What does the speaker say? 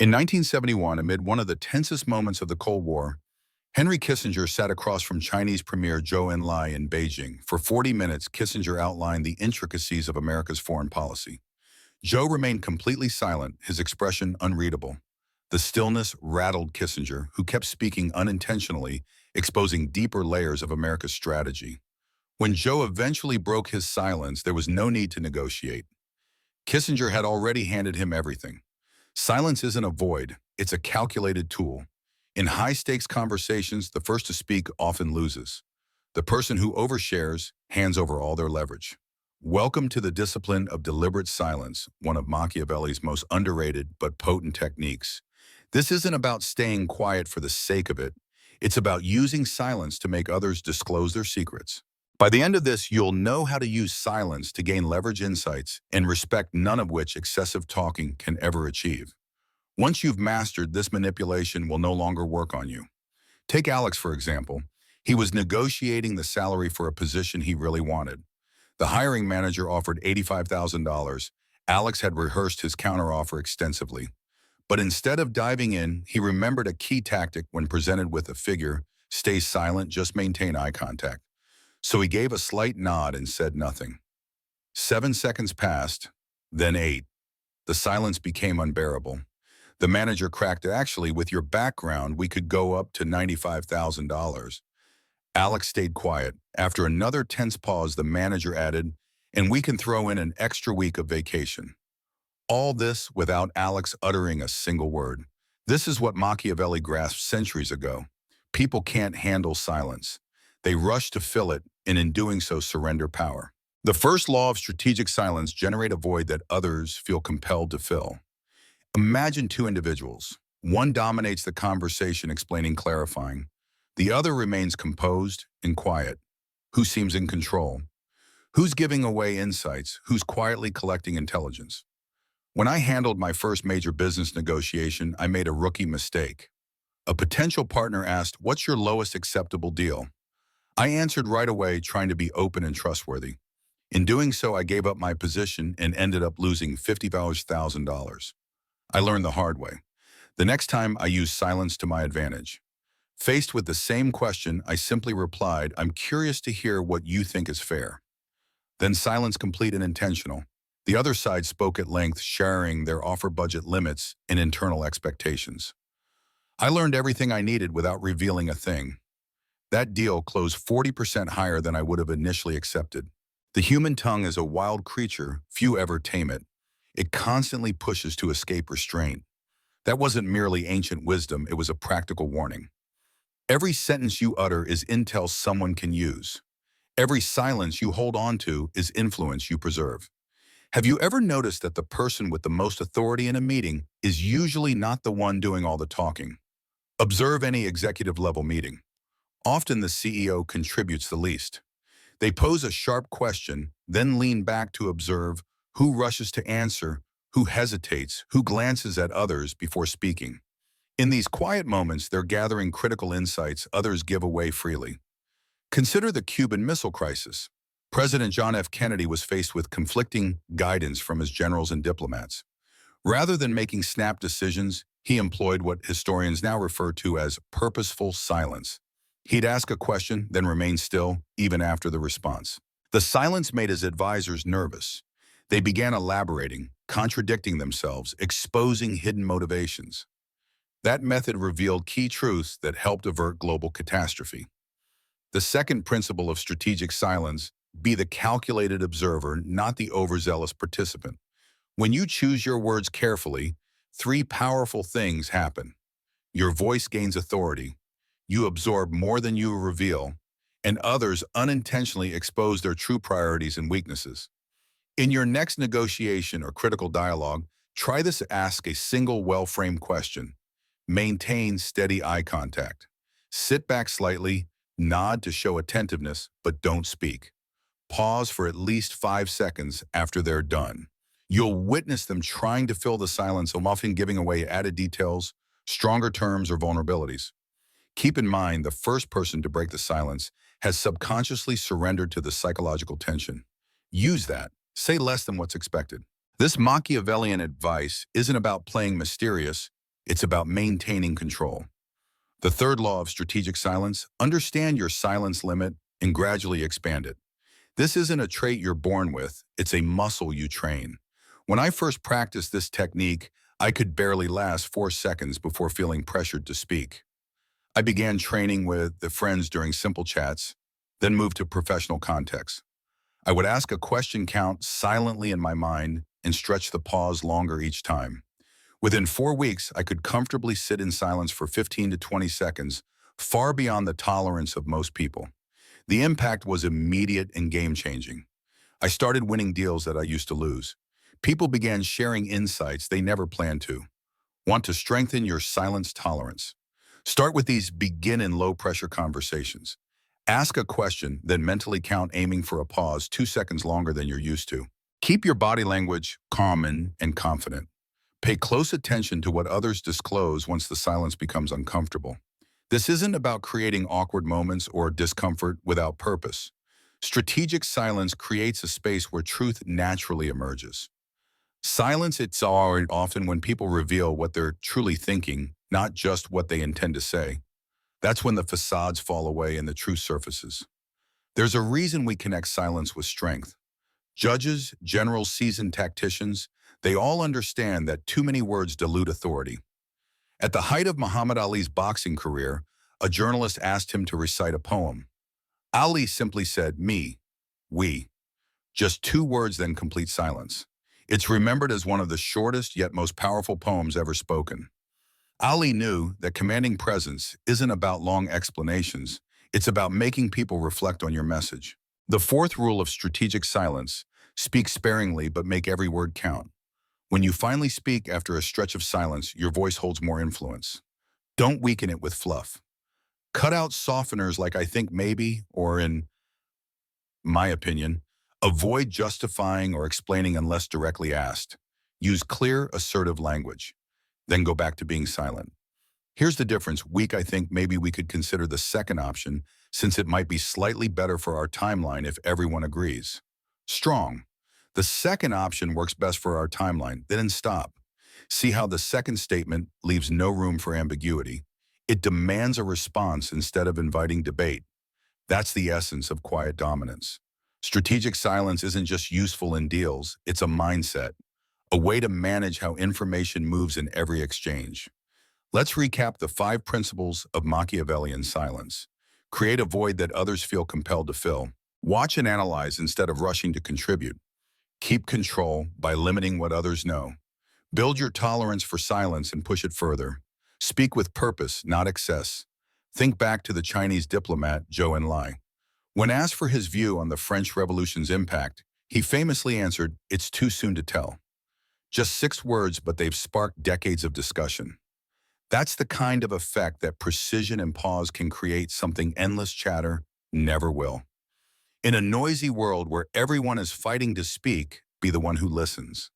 In 1971, amid one of the tensest moments of the Cold War, Henry Kissinger sat across from Chinese Premier Zhou Enlai in Beijing. For 40 minutes, Kissinger outlined the intricacies of America's foreign policy. Zhou remained completely silent, his expression unreadable. The stillness rattled Kissinger, who kept speaking unintentionally, exposing deeper layers of America's strategy. When Zhou eventually broke his silence, there was no need to negotiate. Kissinger had already handed him everything. Silence isn't a void, it's a calculated tool. In high-stakes conversations, the first to speak often loses. The person who overshares hands over all their leverage. Welcome to the discipline of deliberate silence, one of Machiavelli's most underrated but potent techniques. This isn't about staying quiet for the sake of it. It's about using silence to make others disclose their secrets. By the end of this, you'll know how to use silence to gain leverage insights and respect, none of which excessive talking can ever achieve. Once you've mastered this, manipulation will no longer work on you. Take Alex, for example. He was negotiating the salary for a position he really wanted. The hiring manager offered $85,000. Alex had rehearsed his counteroffer extensively. But instead of diving in, he remembered a key tactic when presented with a figure: stay silent, just maintain eye contact. So he gave a slight nod and said nothing. 7 seconds passed, then 8. The silence became unbearable. The manager cracked, "Actually, with your background, we could go up to $95,000. Alex stayed quiet. After another tense pause, the manager added, "And we can throw in an extra week of vacation." All this without Alex uttering a single word. This is what Machiavelli grasped centuries ago. People can't handle silence. They rush to fill it, and in doing so surrender power. The first law of strategic silence: generate a void that others feel compelled to fill. Imagine two individuals. One dominates the conversation, explaining, clarifying. The other remains composed and quiet. Who seems in control? Who's giving away insights? Who's quietly collecting intelligence? When I handled my first major business negotiation, I made a rookie mistake. A potential partner asked, "What's your lowest acceptable deal?" I answered right away, trying to be open and trustworthy. In doing so, I gave up my position and ended up losing $50,000. I learned the hard way. The next time, I used silence to my advantage. Faced with the same question, I simply replied, "I'm curious to hear what you think is fair." Then silence, complete and intentional. The other side spoke at length, sharing their offer budget limits and internal expectations. I learned everything I needed without revealing a thing. That deal closed 40% higher than I would have initially accepted. The human tongue is a wild creature, few ever tame it. It constantly pushes to escape restraint. That wasn't merely ancient wisdom, it was a practical warning. Every sentence you utter is intel someone can use. Every silence you hold on to is influence you preserve. Have you ever noticed that the person with the most authority in a meeting is usually not the one doing all the talking? Observe any executive-level meeting. Often the CEO contributes the least. They pose a sharp question, then lean back to observe who rushes to answer, who hesitates, who glances at others before speaking. In these quiet moments, they're gathering critical insights others give away freely. Consider the Cuban Missile Crisis. President John F. Kennedy was faced with conflicting guidance from his generals and diplomats. Rather than making snap decisions, he employed what historians now refer to as purposeful silence. He'd ask a question, then remain still, even after the response. The silence made his advisors nervous. They began elaborating, contradicting themselves, exposing hidden motivations. That method revealed key truths that helped avert global catastrophe. The second principle of strategic silence: be the calculated observer, not the overzealous participant. When you choose your words carefully, 3 powerful things happen. Your voice gains authority. You absorb more than you reveal, and others unintentionally expose their true priorities and weaknesses. In your next negotiation or critical dialogue, try this: ask a single well-framed question. Maintain steady eye contact. Sit back slightly, nod to show attentiveness, but don't speak. Pause for at least 5 seconds after they're done. You'll witness them trying to fill the silence, often giving away added details, stronger terms, or vulnerabilities. Keep in mind, the first person to break the silence has subconsciously surrendered to the psychological tension. Use that. Say less than what's expected. This Machiavellian advice isn't about playing mysterious, It's about maintaining control. The third law of strategic silence: understand your silence limit and gradually expand it. This isn't a trait you're born with, it's a muscle you train. When I first practiced this technique, I could barely last 4 seconds before feeling pressured to speak. I began training with the friends during simple chats, then moved to professional contexts. I would ask a question, count silently in my mind, and stretch the pause longer each time. Within 4 weeks, I could comfortably sit in silence for 15 to 20 seconds, far beyond the tolerance of most people. The impact was immediate and game-changing. I started winning deals that I used to lose. People began sharing insights they never planned to. Want to strengthen your silence tolerance? Start with these begin in low-pressure conversations. Ask a question, then mentally count, aiming for a pause 2 seconds longer than you're used to. Keep your body language calm and confident. Pay close attention to what others disclose once the silence becomes uncomfortable. This isn't about creating awkward moments or discomfort without purpose. Strategic silence creates a space where truth naturally emerges. Silence, it's often when people reveal what they're truly thinking, not just what they intend to say. That's when the facades fall away and the truth surfaces. There's a reason we connect silence with strength. Judges, generals, seasoned tacticians, they all understand that too many words dilute authority. At the height of Muhammad Ali's boxing career, a journalist asked him to recite a poem. Ali simply said, "Me, we." Just 2 words, then complete silence. It's remembered as one of the shortest yet most powerful poems ever spoken. Ali knew that commanding presence isn't about long explanations, it's about making people reflect on your message. The fourth rule of strategic silence: speak sparingly but make every word count. When you finally speak after a stretch of silence, your voice holds more influence. Don't weaken it with fluff. Cut out softeners like "I think maybe" or "in my opinion." Avoid justifying or explaining unless directly asked. Use clear, assertive language. Then go back to being silent. Here's the difference: weak, I think maybe we could consider the second option, since it might be slightly better for our timeline if everyone agrees. Strong. The second option works best for our timeline, then stop. See how the second statement leaves no room for ambiguity. It demands a response instead of inviting debate. That's the essence of quiet dominance. Strategic silence isn't just useful in deals, it's a mindset, a way to manage how information moves in every exchange. Let's recap the 5 principles of Machiavellian silence. Create a void that others feel compelled to fill. Watch and analyze instead of rushing to contribute. Keep control by limiting what others know. Build your tolerance for silence and push it further. Speak with purpose, not excess. Think back to the Chinese diplomat Zhou Enlai. When asked for his view on the French Revolution's impact, he famously answered, "It's too soon to tell." Just 6 words, but they've sparked decades of discussion. That's the kind of effect that precision and pause can create. Something endless chatter never will. In a noisy world where everyone is fighting to speak, be the one who listens.